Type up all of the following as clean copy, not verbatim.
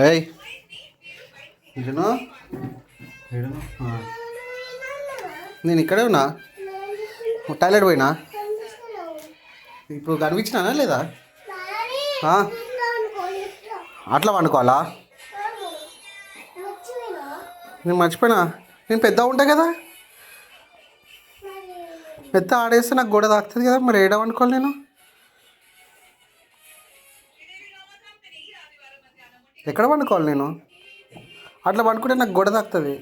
ఏయ్ ఇటును నేను ఇక్కడే ఉన్నా. టాయిలెట్ పోయినా. ఇప్పుడు కనిపించినా లేదా? అట్లా వండుకోవాలా? నేను మర్చిపోయినా. నేను పెద్ద ఉంటా కదా, పెద్ద ఆడేస్తే నాకు గోడ తాకుతుంది కదా. మరి ఏడ వండుకోవాలి నేను? ఎక్కడ వండుకోవాలి నేను? అట్లా వండుకుంటే నాకు గోడ తాకుతుంది.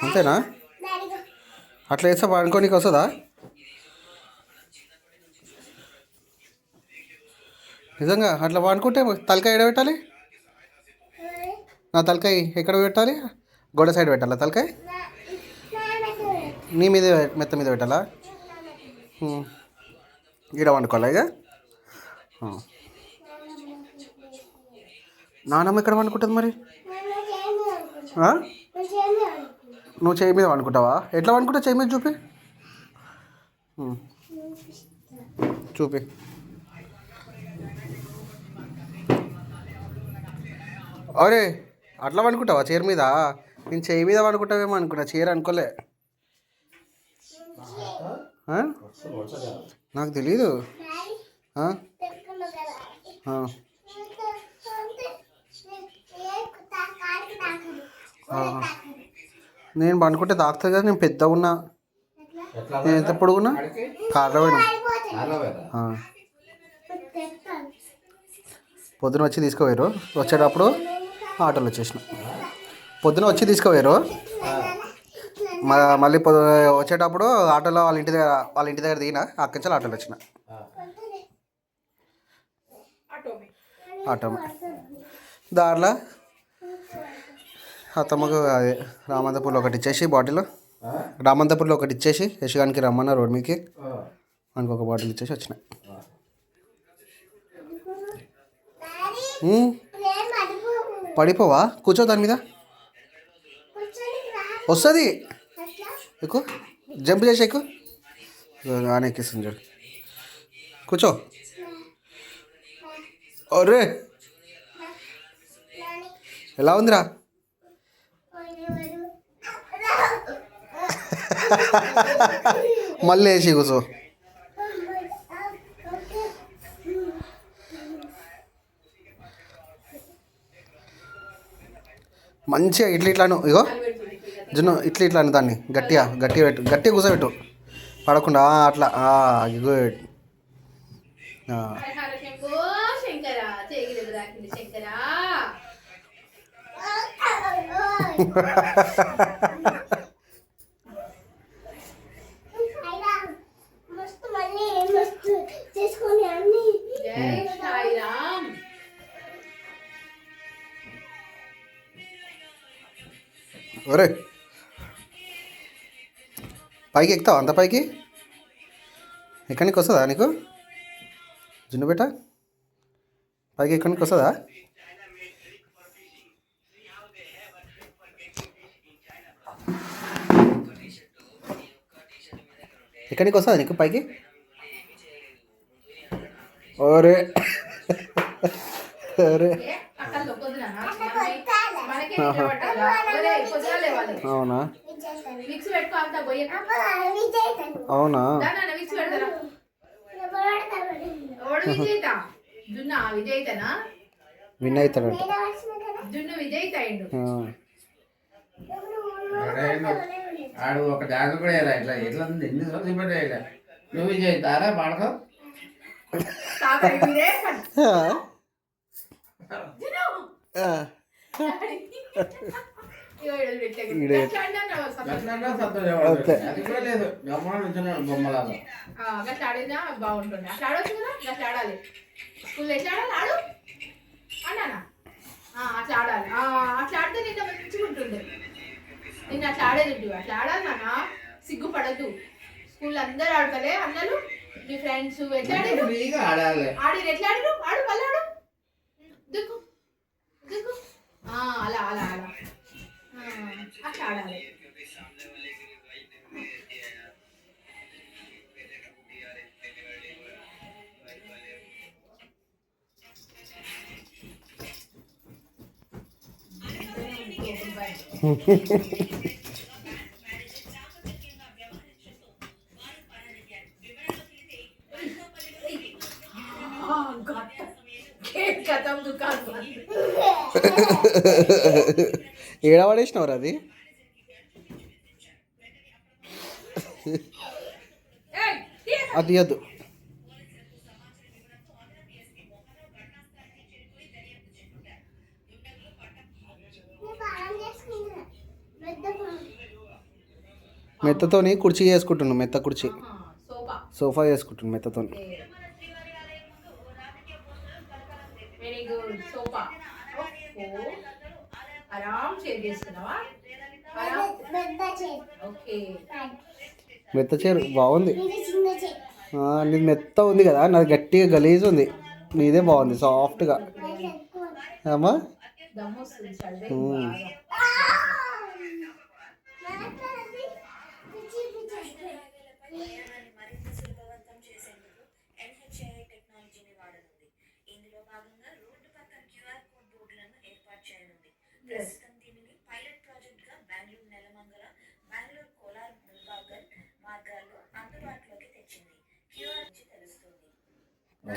అంతేనా? అట్లా వేస్తే వండుకోనికి వస్తుందా? నిజంగా అట్లా వండుకుంటే తలకాయ ఎక్కడ పెట్టాలి? నా తలకాయ ఎక్కడ పెట్టాలి? గోడ సైడ్ పెట్టాలా తలకాయ? నీ మీద మెత్త మీద పెట్టాలా? ఈడ వండుకోవాలా ఇక? నానమ్మ ఎక్కడ వండుకుంటుంది మరి? నువ్వు చేయి మీద వండుకుంటావా? ఎట్లా వండుకుంటావు? చేయి మీద చూపి, చూపి. అరే అట్లా వండుకుంటావా చైర్ మీద? నేను చేయి మీద వండుకుంటావేమో అనుకున్నా, చైర్ అనుకోలే. నాకు తెలీదు. నేను పండుకుంటే తాకుతుంది కదా. నేను పెద్దగా ఉన్నా. నేను ఎంత పొడుగున్నా? కార్లో పోయినా. పొద్దున వచ్చి తీసుకుపోయారు. వచ్చేటప్పుడు ఆటోలో వచ్చేసిన. పొద్దున వచ్చి తీసుకుపోయారు. మళ్ళీ వచ్చేటప్పుడు ఆటోలో వాళ్ళ ఇంటి దగ్గర దిగిన. అక్కడి నుంచి ఆటోలో వచ్చిన. ఆటో దారిలో అత్తమ్మకు అదే రామంతపూర్లో ఒకటి ఇచ్చేసి బాటిల్, రామంతపూర్లో ఒకటి ఇచ్చేసి యశగానికి రమ్మన్న రోడ్ మీదకి మనకు ఒక బాటిల్ ఇచ్చేసి వచ్చిన. పడిపోవా? కూర్చో దాని మీద. వస్తుంది. ఎక్కువ జంప్ చేసి ఎక్కువ ఆనే ఎక్కిస్తుంది చూడు. కూర్చో. ఒరే ఎలా ఉందిరా? మళ్ళీ వేసి కూర్చో. మంచిగా ఇట్లాను ఇగో జున్ను ఇట్లాను దాన్ని గట్టిగా పెట్టు, గట్టిగా కూర్చోబెట్టు పడకుండా. అట్లా గుడ్. ఒరే పైకి ఎక్కుతావా? అంత పైకి ఎక్కడికి వస్తుందా నీకు జున్ను బేట? పైకి ఎక్కడికి వస్తుందా? ఎక్కడికి వస్తుందా నీకు పైకి? ఒరే అరే అవునా? అవునా? విన్ అవుతాడంట. ఆడు ఒక డాన్స్ కూడా వేయాలి. ఇట్లా ఎట్లా ఉంది ఎన్ని రోజులు పెట్టా. నువ్వు విజయ్ తారా పాడకో. బొమ్మలాగా బాగుంటుంది. అట్లా ఆడవచ్చు కదా, అట్లా ఆడాలి. స్కూల్లో ఎట్లా ఆడాలి? ఆడు అన్నానా? అట్లా ఆడాలి. అట్లా ఆడితే నిన్న మంచిగా ఉంటుండే. నిన్న అట్లా ఆడేది ఉంటుంది. అట్లా ఆడాలి నాన్న, సిగ్గుపడద్దు. స్కూల్లో అందరు ఆడతలే అన్నలు మీ ఫ్రెండ్స్ ఎట్లా ఆడారు? ఫ్రీగా ఆడాలి. ఆడి ఎట్లా ఆడారు? ఆడు మళ్ళీ ఆడు దుక్కు దుక్కు అలా అలా అలా అట్లా ఆడాలి. కథం దుకాణం ఏడ పడేసినవరా అది? అది తీయద్దు. మెత్తతోని కుర్చీ చేసుకుంటున్నాను, మెత్త కుర్చీ సోఫా చేసుకుంటున్నాను మెత్తతోని. Very good sofa. ఆరామ్ చైర్ చేసుకున్నావా? ఓకే మెత్త చైర్ బాగుంది. నీది మెత్త ఉంది కదా, నాది గట్టిగా గలీజ్ ఉంది. నీదే బాగుంది సాఫ్ట్గా. అమ్మా దమ్ము వస్తుంది చదివే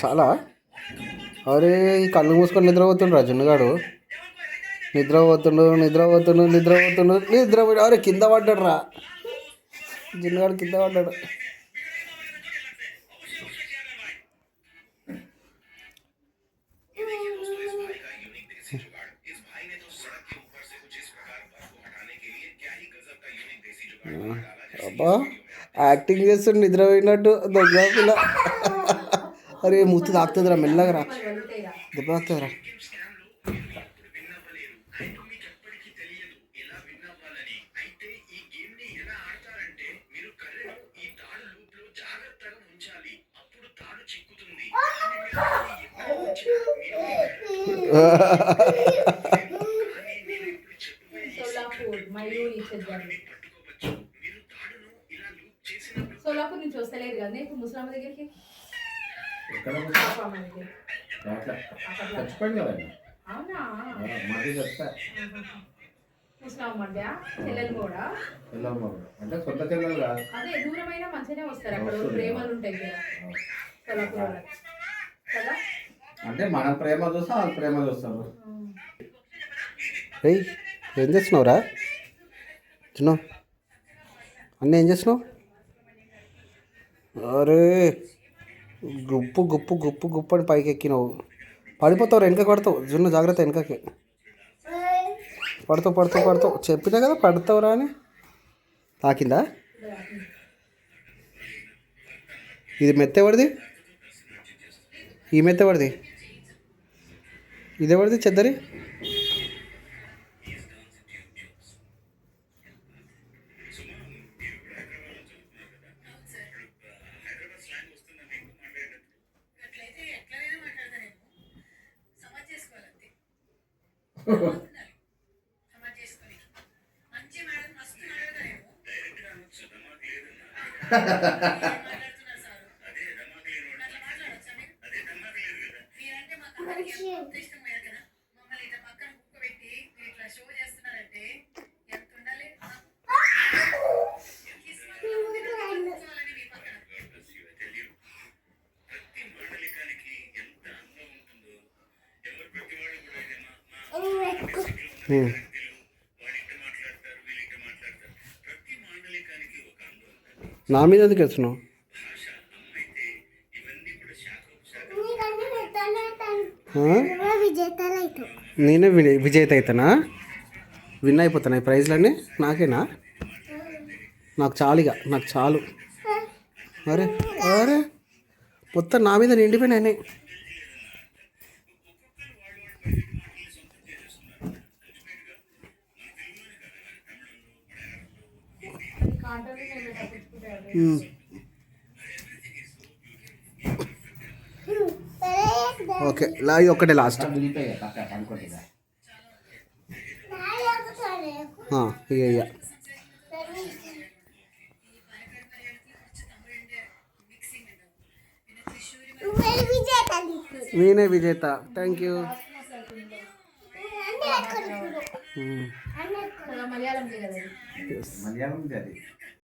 చాలా. అరే ఈ కళ్ళు మూసుకొని నిద్రపోతుండ్రా జున్నుగాడు. నిద్రపోతుండు. అరే కింద పడ్డాడు రా జున్నుగాడు, కింద పడ్డాడు. అబ్బా యాక్టింగ్ చేస్తుండు నిద్రపోయినట్టు దొంగ పిల్ల. అరే మూతి తాకుతుందిరా, మెల్లగా రా, దెబ్బ తాకుతుందిరా. సోలాపూర్ నుంచి వస్తలేదు కదా ఇప్పుడు ముసలామ్మ దగ్గరికి. అవునా ముసలామ్మ మధ్య చెల్లెలు కూడా అంటే సొంత చెల్లెలు కాదు. అదే దూరమైనా మంచిగానే వస్తారు, అక్కడ ప్రేమలు ఉంటాయి కదా సోలాపూర్ కదా. అంటే మన ప్రేమ చూస్తాం, వాళ్ళ ప్రేమ చూస్తారు. ఏయ్ ఏం చేస్తున్నావురా చిన్న? అన్నీ ఏం చేస్తున్నావు? అరే గుప్పు అని పైకి ఎక్కినావు, పడిపోతావు, వెనక పడతావు. జున్ను జాగ్రత్త, వెనకకి పడతావు. చెప్పినా కదా పడతావురా అని. తాకిందా? ఇది మెత్తెవడిది? ఈ మెత్తెవడిది? ఇదెవడిది చెద్దరి? నా మీద ఎందుకు వెళ్తున్నావు? నేనే విజేత అవుతానా? విన్ అయిపోతానా ఈ ప్రైజ్లన్నీ? నాకేనా? నాకు చాలుగా, నాకు చాలు. అరే అరే మొత్తం నా మీద నిండిపోయినాయి. ఓకే ఇది ఒకటే లాస్ట్. దిగిపోయి పక్క అనుకుంటుందా ఇక నేనే విజేత. Thank you. మలయాళం కదా మలయాళం అది